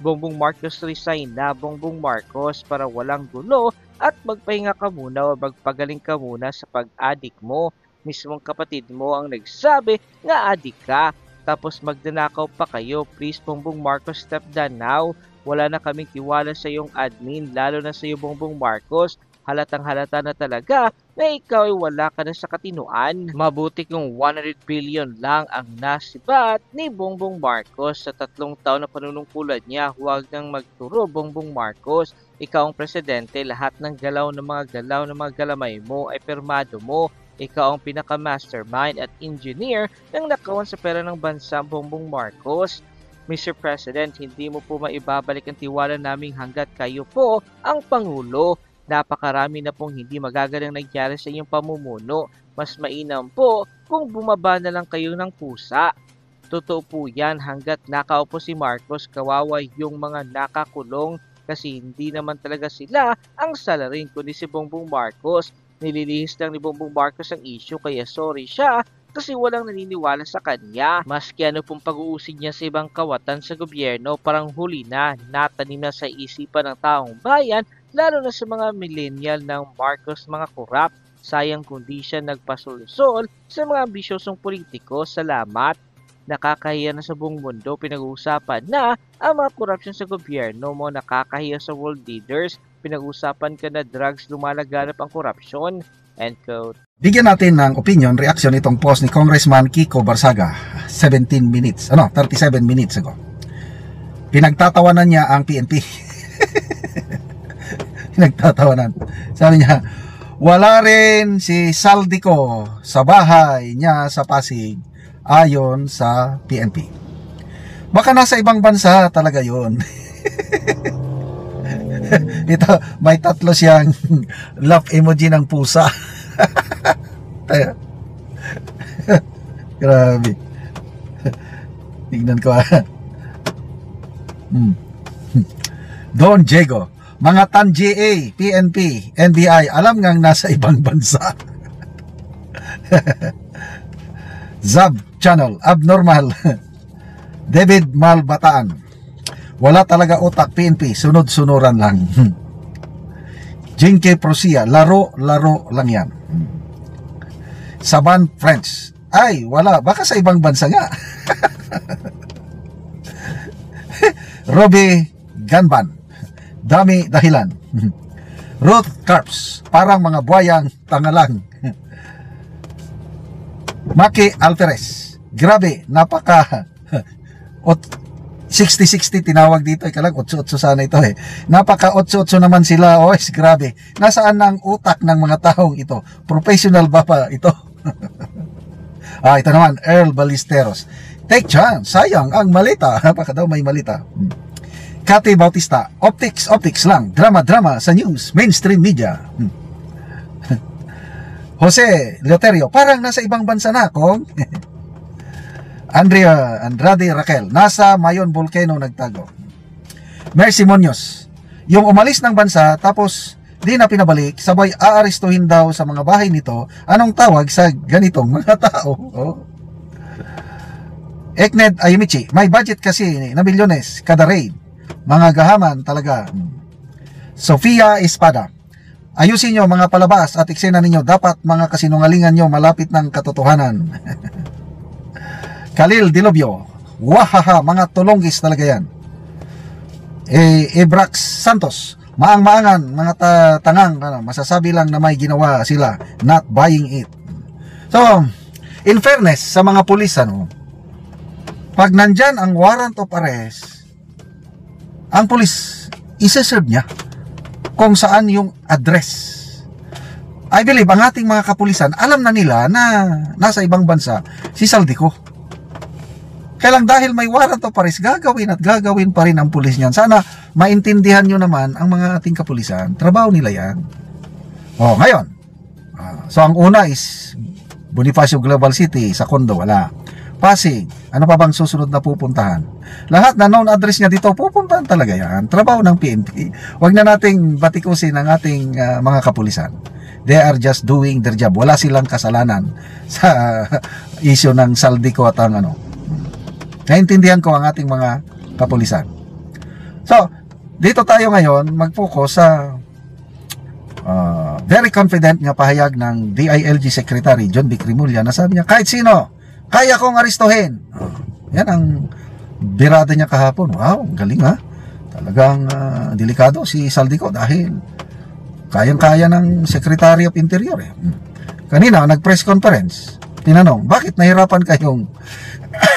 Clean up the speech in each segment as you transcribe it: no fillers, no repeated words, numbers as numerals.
Bongbong Marcos resign na, Bongbong Marcos, para walang gulo at magpahinga ka muna o magpagaling ka muna sa pag-adik mo. Mismong kapatid mo ang nagsabi nga adik ka. Tapos magdanakaw pa kayo. Please, Bongbong Marcos, step down now. Wala na kaming tiwala sa iyong admin, lalo na sa iyo, Bongbong Marcos. Halatang halata na talaga na ikaw ay wala ka na sa katinuan. Mabuti kung 100 billion lang ang nasibat ni Bongbong Marcos sa 3 taon na panunungkulan niya. Huwag nang magturo, Bongbong Marcos. Ikaw ang presidente, lahat ng galaw ng mga galamay mo ay permado mo. Ikaw ang pinaka-mastermind at engineer ng nakawan sa pera ng bansa, Bongbong Marcos. Mr. President, hindi mo po maibabalik ang tiwala naming hanggat kayo po ang Pangulo. Napakarami na pong hindi magagalang nangyari sa inyong pamumuno. Mas mainam po kung bumaba na lang kayo ng pusa. Totoo po yan, hanggat nakaupo si Marcos, kawawa yung mga nakakulong kasi hindi naman talaga sila ang salarin kundi si Bongbong Marcos. Nililihis lang ni Bongbong Marcos ang issue kaya sorry siya kasi walang naniniwala sa kanya. Maski ano pong pag-uusin niya sa ibang kawatan sa gobyerno, parang huli na natanim na sa isipan ng taong bayan, lalo na sa mga millennial ng Marcos, mga korap. Sayang kundi siya nagpasolusol sa mga ambisyosong politiko. Salamat. Nakakahiya na sa buong mundo, pinag-uusapan na ang mga korupsyon sa gobyerno mo. Nakakahiya sa world leaders, pinag-uusapan ka na drugs, lumalaganap ang korupsyon. End quote. Bigyan natin ng opinion, reaction itong post ni Congressman Kiko Barsaga 37 minutes ago. Pinagtatawanan niya ang PNP. Nagtatawanan. Sabi niya, wala rin si Saldico sa bahay niya sa Pasig ayon sa PNP. Baka nasa ibang bansa talaga yun. Ito, may 3 siyang love emoji ng pusa. Grabe. Tignan ko. Don Diego, mga tan-GA, PNP, NBI, alam ngang nasa ibang bansa. Zab Channel, abnormal. David Malbataan, wala talaga utak PNP, sunod-sunuran lang. Jinke Prosia, laro lang yan. Saban French, ay wala, baka sa ibang bansa nga. Robbie Ganban, dami dahilan. Ruth Carps, parang mga buhayang tangalang. Maki Alperes, grabe, napaka 60-60 tinawag dito, ikalang 8-8 sana ito eh. Napaka 8-8 naman sila, ois, grabe. Nasaan ang utak ng mga taong ito? Professional ba pa ito? Ito naman, Earl Ballesteros, take chance, sayang ang malita. Napaka daw may malita. Cathy Bautista, optics lang, drama sa news, mainstream media. Jose Leoterio, parang nasa ibang bansa na kung. Andrade Raquel, nasa Mayon Volcano nagtago. Mercy Munoz, yung umalis ng bansa tapos di na pinabalik, sabay aarestuhin daw sa mga bahay nito. Anong tawag sa ganitong mga tao? Oh. Ekned Ayumichi, may budget kasi na milyones kada raid. Mga gahaman talaga. Sofia Espada, ayusin nyo mga palabas at eksena ninyo. Dapat mga kasinungalingan nyo malapit ng katotohanan. Khalil Dilobio, wahaha, mga tulonggis talaga yan. Ebrax Santos, maang-maangan, mga tangang, masasabi lang na may ginawa sila, not buying it. So, in fairness sa mga pulis, pag nandyan ang warrant of arrest, ang pulis, isa-serve niya kung saan yung address. I believe, ang ating mga kapulisan, alam na nila na nasa ibang bansa si Saldico. Kaya lang dahil may warrant of arrest, gagawin pa rin ang pulis niyan. Sana maintindihan nyo naman ang mga ating kapulisan. Trabaho nila yan. Ngayon. So, ang una is Bonifacio Global City, sa Condo, wala. Pasig, ano pa bang susunod na pupuntahan? Lahat na known address niya dito, pupuntahan talaga yan. Trabaho ng PNP. Huwag na nating batikusin ang ating mga kapulisan. They are just doing their job. Wala silang kasalanan sa issue ng Saldico at ang Naintindihan ko ang ating mga kapulisan. So, dito tayo ngayon mag-focus sa very confident nga pahayag ng DILG Secretary John B. Cremulya na sabi niya, kahit sino, kaya kong arestuhin. Yan ang birada niya kahapon. Wow, galing ha. Talagang delikado si Saldico dahil kayang-kaya ng Secretary of Interior. Kanina, nag-press conference. Tinanong, bakit nahirapan kayong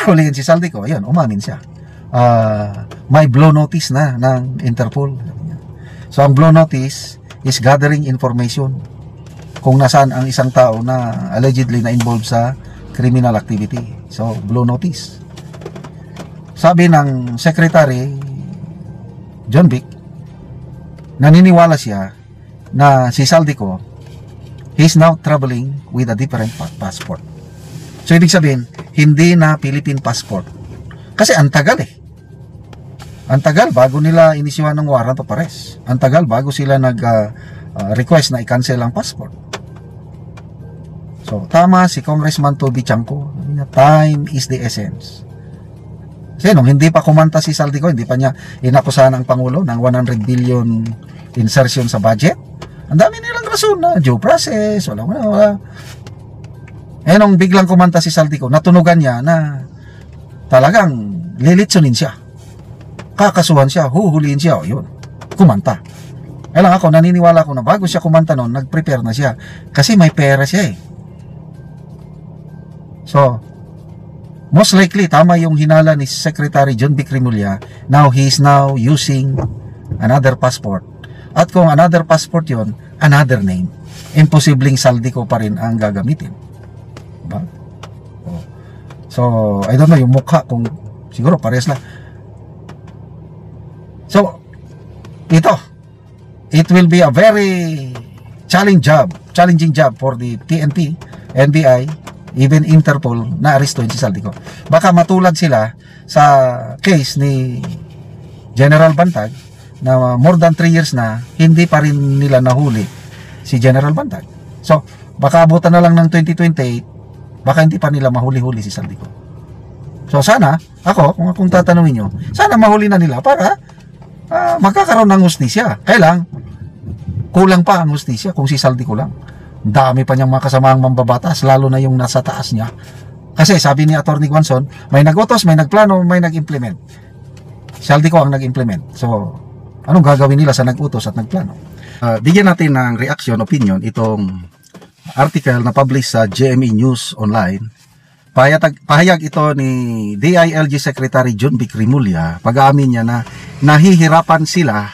hulihin si Saldico? Ayun, umamin siya. May blow notice na ng Interpol. So, ang blow notice is gathering information kung nasaan ang isang tao na allegedly na involved sa criminal activity. So, blow notice. Sabi ng Secretary John Vic, naniniwala siya na si Saldico, he's now traveling with a different passport. So, ibig sabihin, hindi na Philippine passport. Kasi ang tagal eh. Ang tagal bago nila inisyuhan ng warrant of arrest. Ang tagal bago sila nag-request na i-cancel ang passport. So, tama si Congressman Toby Chanco. Time is the essence. Kasi nung hindi pa kumanta si Saldico, hindi pa niya inakusahan ang Pangulo ng 100 billion insertion sa budget. Ang dami nilang rason na due process, wala. Eh nung biglang kumanta si Saldico, natunugan niya na talagang lilitsunin siya. Kakasuhan siya, huhulihin siya, yun, kumanta. Kaya lang ako, naniniwala ko na bago siya kumanta noon, nag-prepare na siya. Kasi may pera siya eh. So, most likely, tama yung hinala ni Secretary John B. Cremulya. Now, he is now using another passport. At kung another passport yon, another name. Imposibleng Saldico pa rin ang gagamitin. Diba? So, I don't know, yung mukha, kung siguro parehas lang. So, it will be a very challenging job for the PNP, NBI, even Interpol na arestuhin si Saldico. Baka matulad sila sa case ni General Bantag na more than 3 years na hindi pa rin nila nahuli si General Bantag. So, baka abutan na lang ng 2028, baka hindi pa nila mahuli-huli si Saldico. So, sana, kung akong tatanungin nyo, sana mahuli na nila para magkakaroon ng hustisya. Kaya lang, kulang pa ang hustisya kung si Saldico lang. Dami pa niyang mga kasamaang mambabatas, lalo na yung nasa taas niya. Kasi sabi ni Atty. Guanzon, may nag-utos, may nagplano, may nag-implement. Saldico ang nag-implement. So, anong gagawin nila sa nag-utos at nagplano? Bigyan natin ng reaction, opinion, itong article na publish sa GMA News Online. Pahayag ito ni DILG Secretary John B. Cremulya. Pag-aamin niya na nahihirapan sila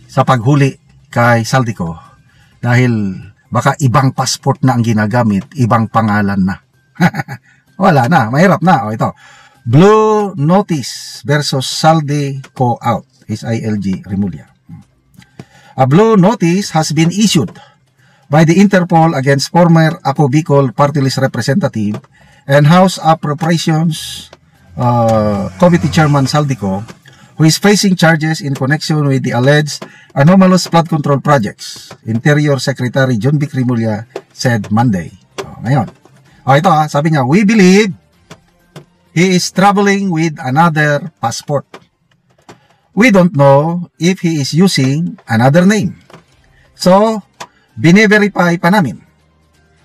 sa paghuli kay Saldico dahil baka ibang passport na ang ginagamit, ibang pangalan na. Wala na, mahirap na. O ito, Blue Notice versus Saldico out, SILG Cremulya. A blue notice has been issued by the Interpol against former Ako Bicol Party List Representative and House Appropriations Committee Chairman Saldico, who is facing charges in connection with the alleged anomalous flood control projects. Interior Secretary John B. Cremulya said Monday. Ngayon. Ito sabi niya, we believe he is traveling with another passport. We don't know if he is using another name. So, bine-verify pa namin.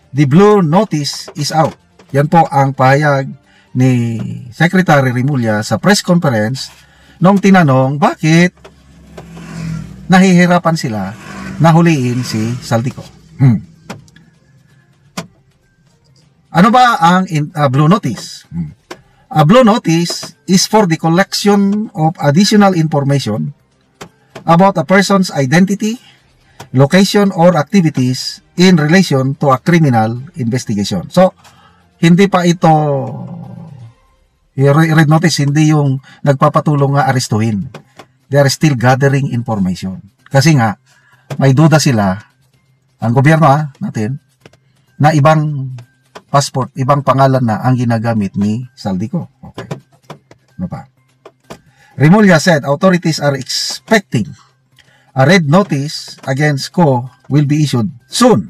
The blue notice is out. Yan po ang pahayag ni Secretary Cremulya sa press conference nung tinanong bakit nahihirapan sila na huliin si Saldico. Ano ba ang blue notice? A blue notice is for the collection of additional information about a person's identity, location, or activities in relation to a criminal investigation. So, hindi pa ito red notice, hindi yung nagpapatulong nga arestuhin. They are still gathering information. Kasi nga, may duda sila, ang gobyerno natin, na ibang passport, ibang pangalan na ang ginagamit ni Saldico. Okay. Ano pa? Cremulya said authorities are expecting a red notice against Co will be issued soon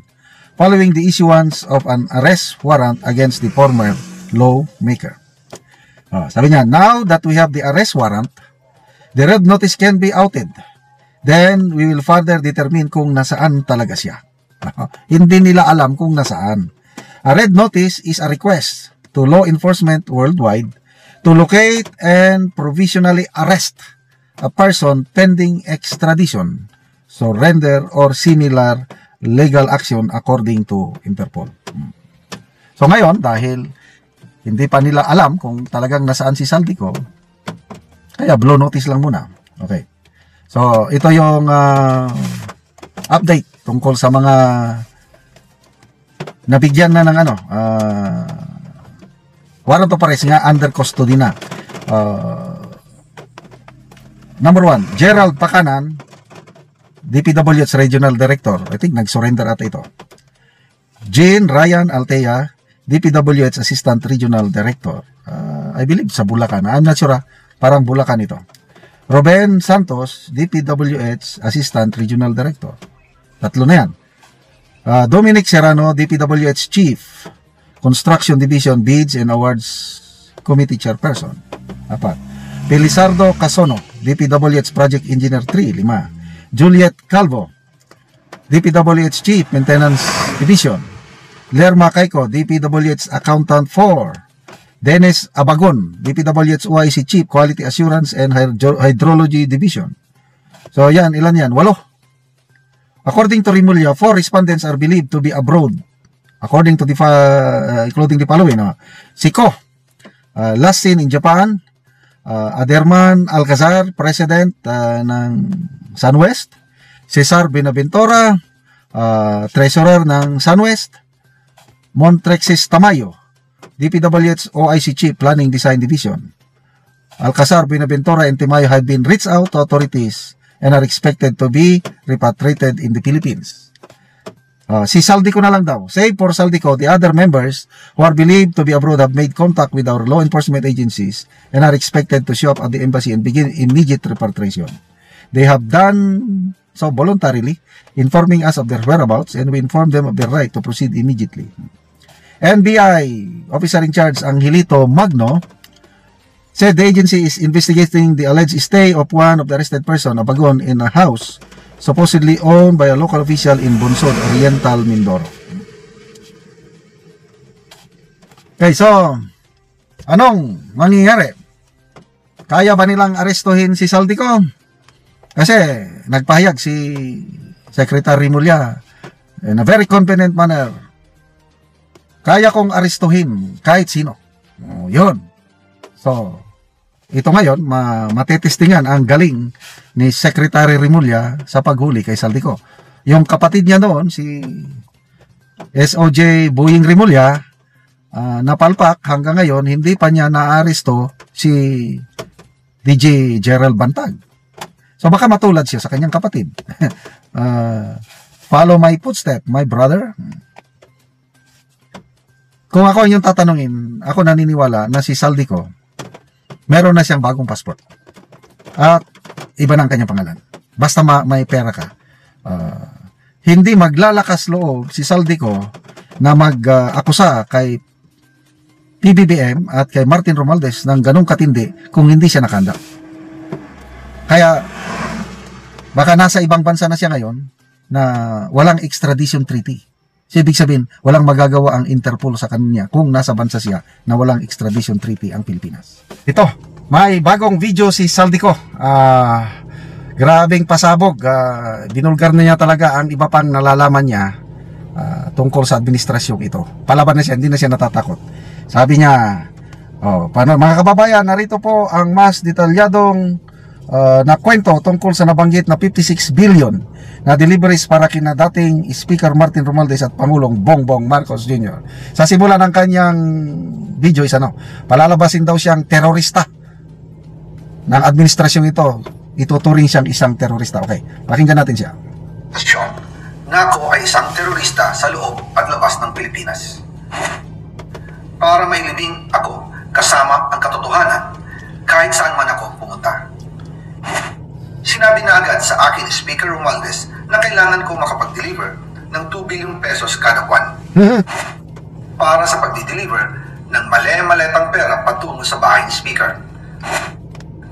following the issuance of an arrest warrant against the former lawmaker. Sabi niya, now that we have the arrest warrant, The red notice can be outed. Then, we will further determine kung nasaan talaga siya. Hindi nila alam kung nasaan. A red notice is a request to law enforcement worldwide to locate and provisionally arrest a person pending extradition, surrender, or similar legal action according to Interpol. So ngayon, dahil hindi pa nila alam kung talagang nasaan si Saldico, kaya blue notice lang muna. Okay. So, ito yung update tungkol sa mga nabigyan na ng warrant of arrest nga under custody na. Number 1, Gerald Pacanan, DPWH Regional Director. I think nag-surrender ata ito. Jean Ryan Altea, DPWH Assistant Regional Director. I believe sa Bulacan. I'm not sure. Parang Bulacan ito. Ruben Santos, DPWH Assistant Regional Director. Tatlo na yan. Dominic Serrano, DPWH Chief, Construction Division Bids and Awards Committee Chairperson. 4. Felizardo Casono, DPWH Project Engineer 3. 5. Juliet Calvo, DPWH Chief Maintenance Division. Lerma Caico, DPWH Accountant 4. Dennis Abagon, DPWH OIC Chief Quality Assurance and Hydrology Division. So yan, ilan yan? 8. According to Rimulya, 4 respondents are believed to be abroad. According to including the following. Siko, last seen in Japan. Aderman Alcazar, President ng SunWest. Cesar Benaventura, Treasurer ng SunWest. Montrexis Tamayo, DPWH OIC Chief Planning Design Division. Alcazar, Benaventura, and Tamayo have been reached out to authorities and are expected to be repatriated in the Philippines. Si Saldico na lang daw. Save for Saldico, the other members who are believed to be abroad have made contact with our law enforcement agencies and are expected to show up at the embassy and begin immediate repatriation. They have done so voluntarily, informing us of their whereabouts, and we inform them of their right to proceed immediately. NBI officer in charge Angelito Magno said the agency is investigating the alleged stay of one of the arrested person, Abagon, in a house supposedly owned by a local official in Bonsod, Oriental, Mindoro. Okay, so anong mangyayari? Kaya ba nilang arestuhin si Saldico? Kasi nagpahayag si Secretary Rimulya in a very confident manner, kaya kong arestuhin kahit sino. Yun. So, ito ngayon, matetestingan ang galing ni Secretary Rimulya sa paghuli kay Saldico. Yung kapatid niya noon, si SOJ Boying Rimulya, napalpak hanggang ngayon, hindi pa niya naaresto si DJ Gerald Bantag. So, baka matulad siya sa kanyang kapatid. Follow my footstep, my brother. Kung ako yung tatanungin, ako naniniwala na si Saldico, meron na siyang bagong passport. At iba na ang kanyang pangalan. Basta may pera ka. Hindi maglalakas loob si Saldico na mag-akusa kay PBBM at kay Martin Romualdez ng ganong katindi kung hindi siya nakahanda. Kaya, baka nasa ibang bansa na siya ngayon na walang extradition treaty. So, ibig sabihin, walang magagawa ang Interpol sa kanya kung nasa bansa siya na walang extradition treaty ang Pilipinas. Ito, may bagong video si Saldico. Grabing pasabog. Binulgar na niya talaga ang iba pang nalalaman niya tungkol sa administrasyong ito. Palaban na siya, hindi na siya natatakot. Sabi niya, mga kababayan, narito po ang mas detalyadong na kwento tungkol sa nabanggit na 56 billion na deliveries para kina dating Speaker Martin Romualdez at Pangulong Bongbong Marcos Jr. Sa simula ng kanyang video is palalabasin daw siyang terorista ng administrasyong ito. Ituturing siyang isang terorista. Okay, pakinggan natin siya. Na ako ay isang terorista sa loob at labas ng Pilipinas. Para mailibing ako kasama ang katotohanan kahit saan man ako pumunta. Sinabi na agad sa akin Speaker Romualdez na kailangan ko makapag-deliver ng 2 billion pesos kada buwan para sa pagdi-deliver ng male-maletang pera patungo sa bahay ni Speaker.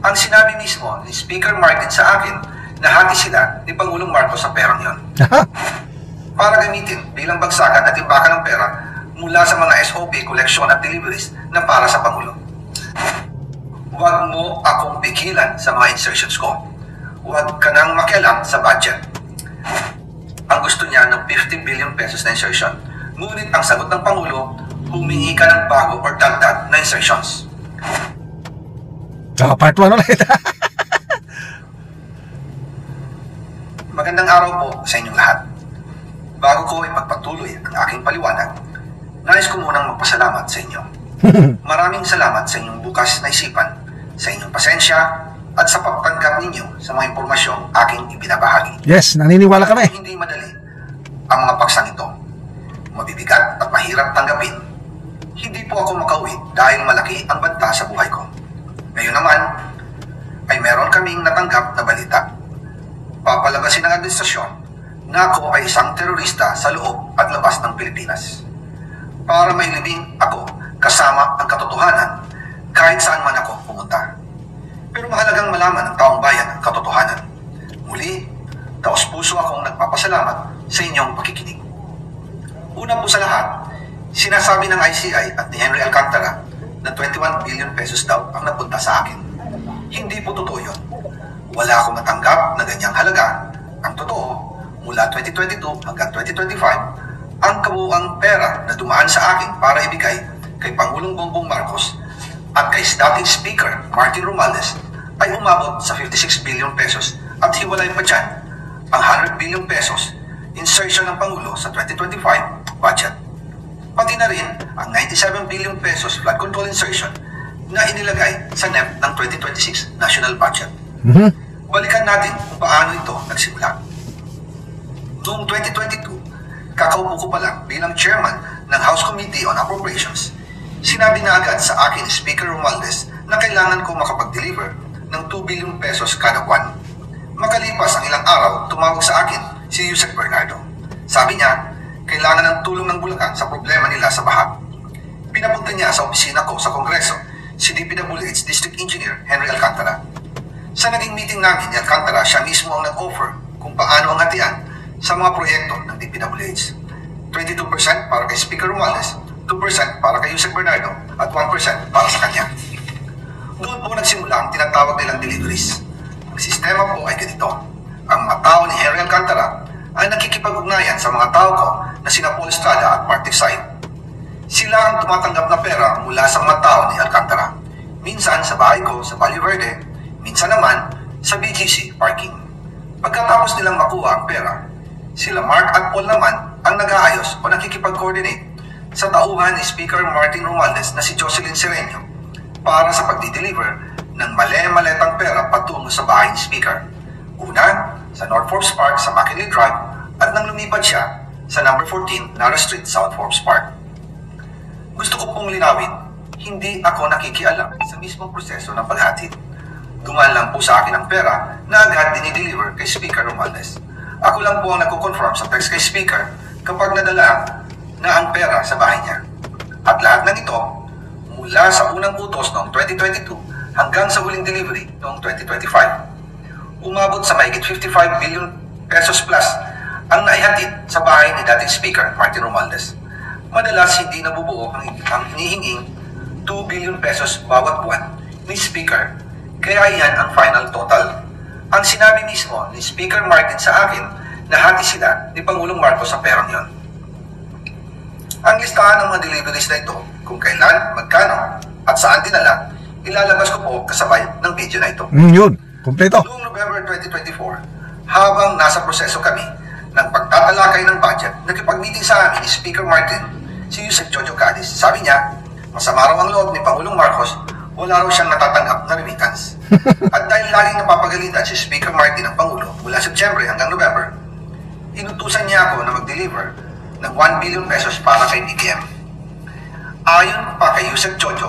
Ang sinabi mismo ni Speaker Martin sa akin na hati sila ni Pangulong Marcos sa perang yon para gamitin bilang bagsakan at imbakan ng pera mula sa mga SOP, koleksyon at deliveries na para sa Pangulo. Huwag mo akong pigilan sa mga insertions ko. Huwag ka nang makialam sa budget. Ang gusto niya ng 50 billion pesos na insertion. Ngunit ang sagot ng Pangulo, humingi ka ng bago or dagdag na insertions. Part 1 ulit. Magandang araw po sa inyong lahat. Bago ko ipagpatuloy ang aking paliwanag, nais ko munang magpasalamat sa inyo. Maraming salamat sa inyong bukas na isipan, sa inyong pasensya, at sa pagtanggap ninyo sa mga impormasyong aking ibinabahagi. Yes, naniniwala kami. Hindi madali ang mga paksang ito. Mabibigat at mahirap tanggapin. Hindi po ako makauwi dahil malaki ang banta sa buhay ko. Ngayon naman, ay meron kaming natanggap na balita. Papalabasin ng administrasyon na ako ay isang terorista sa loob at labas ng Pilipinas. Para mailibing ako kasama ang katotohanan kahit saan man ako pumunta. Pero mahalagang malaman ng taong bayan ang katotohanan. Muli, taos-puso akong nagpapasalamat sa inyong pakikinig. Una po sa lahat, sinasabi ng ICI at ni Henry Alcantara na 21 billion pesos daw ang napunta sa akin. Hindi po totoo yun. Wala akong natanggap na ganyang halaga. Ang totoo, mula 2022 hanggang 2025, ang kabuuang pera na dumaan sa akin para ibigay kay Pangulong Bongbong Marcos at kay dating Speaker Martin Romualdez ay umabot sa 56 billion pesos at hiwalay pa dyan ang 100 billion pesos insertion ng Pangulo sa 2025 budget. Pati na rin ang 97 billion pesos flood control insertion na inilagay sa NEP ng 2026 national budget. Balikan natin kung paano ito nagsimula. Noong 2022, kakaupo ko pa lang bilang chairman ng House Committee on Appropriations, sinabi na agad sa akin ni Speaker Romualdez na kailangan ko makapag-deliver ng 2 billion pesos kada buwan. Makalipas ang ilang araw, tumawag sa akin si Yusek Bernardo. Sabi niya, kailangan ng tulong ng Bulacan sa problema nila sa baha. Pinapunta niya sa opisina ko sa Kongreso si DPWH District Engineer Henry Alcantara. Sa naging meeting namin ni Alcantara, siya mismo ang nag-offer kung paano ang hatian sa mga proyekto ng DPWH. 22% para kay Speaker Romualdez, 2% para kay Yusek Bernardo, at 1% para sa kanya. Doon po nagsimula ang tinatawag nilang deliveries. Ang sistema po ay ganito. Ang mga tao ni Henry Alcantara ay nakikipag-ugnayan sa mga tao ko na sina Paul Estrada at Mark Tigsay. Sila ang tumatanggap na pera mula sa mga tao ni Alcantara. Minsan sa bahay ko sa Valle Verde, minsan naman sa BGC parking. Pagkatapos nilang makuha ang pera, sila Mark at Paul naman ang nag-aayos o nakikipag-coordinate sa tauhan ni Speaker Martin Romualdez na si Jocelyn Sereno para sa pagdi-deliver ng male-maletang pera patungo sa bahay ni Speaker. Una, sa North Forbes Park sa McKinley Drive at nang lumipat siya sa number 14 Nara Street, South Forbes Park. Gusto ko pong linawin, hindi ako nakikialam sa mismong proseso ng paghatid. Dumaan lang po sa akin ang pera na agad dinideliver kay Speaker Romualdez. Ako lang po ang nagko-confirm sa text kay Speaker kapag nadala na ang pera sa bahay niya. At lahat ng ito, mula sa unang utos noong 2022 hanggang sa huling delivery noong 2025. Umabot sa mahigit 55 billion pesos plus ang naihatid sa bahay ni dating Speaker Martin Romualdez. Madalas hindi nabubuo ang hinihinging 2 billion pesos bawat buwan ni Speaker, kaya iyan ang final total. Ang sinabi mismo ni Speaker Martin sa akin na hati sila ni Pangulong Marcos sa perang yon. Ang listahan ng mga deliveries na ito, kung kailan, magkano, at saan dinala, ilalabas ko po kasabay ng video na ito. Yun, kompleto. Noong November 2024, habang nasa proseso kami ng pagtatalakay ng budget, nakipag-meeting sa amin ni Speaker Martin, si Yusek Jojo Cadiz. Sabi niya, masama raw ang loob ni Pangulong Marcos, wala raw siyang natatanggap na remittance. At dahil laging napapagalitan si Speaker Martin ng Pangulo mula Setyembre hanggang November, inutusan niya ako na mag-deliver ng 1 billion pesos para kay BBM. Ayon pa kay Yusek Jojo,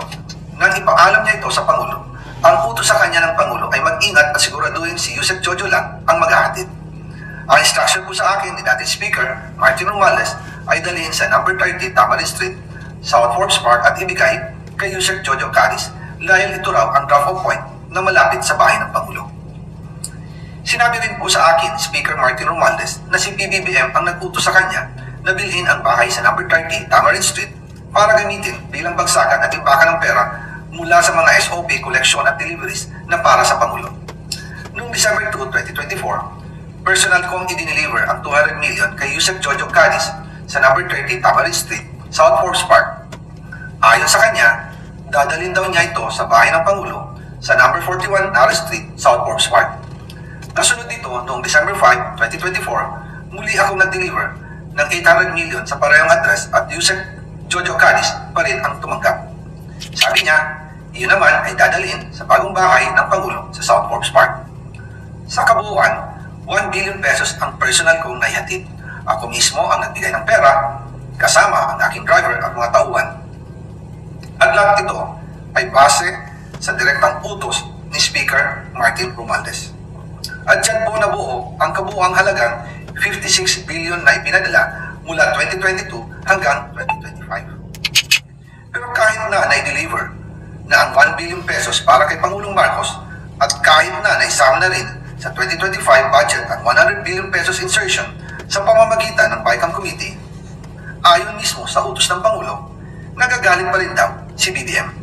nang ipaalam niya ito sa Pangulo, ang utos sa kanya ng Pangulo ay mag-ingat at siguraduhin si Yusek Jojo lang ang maghahatid. Ang instruction po sa akin ni dating Speaker Martin Romualdez ay dalhin sa number 30 Tamarin Street, South Forbes Park at ibigay kay Yusek Jojo Cadiz dahil ito raw ang draft of point na malapit sa bahay ng Pangulo. Sinabi rin po sa akin, Speaker Martin Romualdez, na si PBBM ang nag-utos sa kanya na bilhin ang bahay sa number 30 Tamarind Street para gamitin bilang bagsakan at imbakan ng pera mula sa mga SOP, collection at deliveries na para sa Pangulo. Noong December 2, 2024, personal kong i-deliver ang 200 million kay Yusek Jojo Cadiz sa number 30 Tamarind Street, South Forbes Park. Ayon sa kanya, dadalhin daw niya ito sa bahay ng Pangulo sa number 41 Nara Street, South Forbes Park. Kasunod dito, noong December 5, 2024, muli akong nag-deliver ng 800 million sa parehong address at Yusek Jojo Cadiz pa rin ang tumanggap. Sabi niya, iyon naman ay dadalhin sa bagong bahay ng Pangulo sa South Forbes Park. Sa kabuuan, 1 billion pesos ang personal kong naihatid. Ako mismo ang nagbigay ng pera, kasama ang aking driver at mga tauhan. At lahat ito ay base sa direktang utos ni Speaker Martin Romualdez. At dyan po nabuo ang kabuuang halagang 56 billion na ipinadala mula 2022 hanggang 2025. Pero kahit na na-deliver na ang 1 billion pesos para kay Pangulong Marcos at kahit na naisama na rin sa 2025 budget ang 100 billion pesos insertion sa pamamagitan ng BICAM Committee, ayon mismo sa utos ng Pangulo, nagagalit pa rin daw si BBM.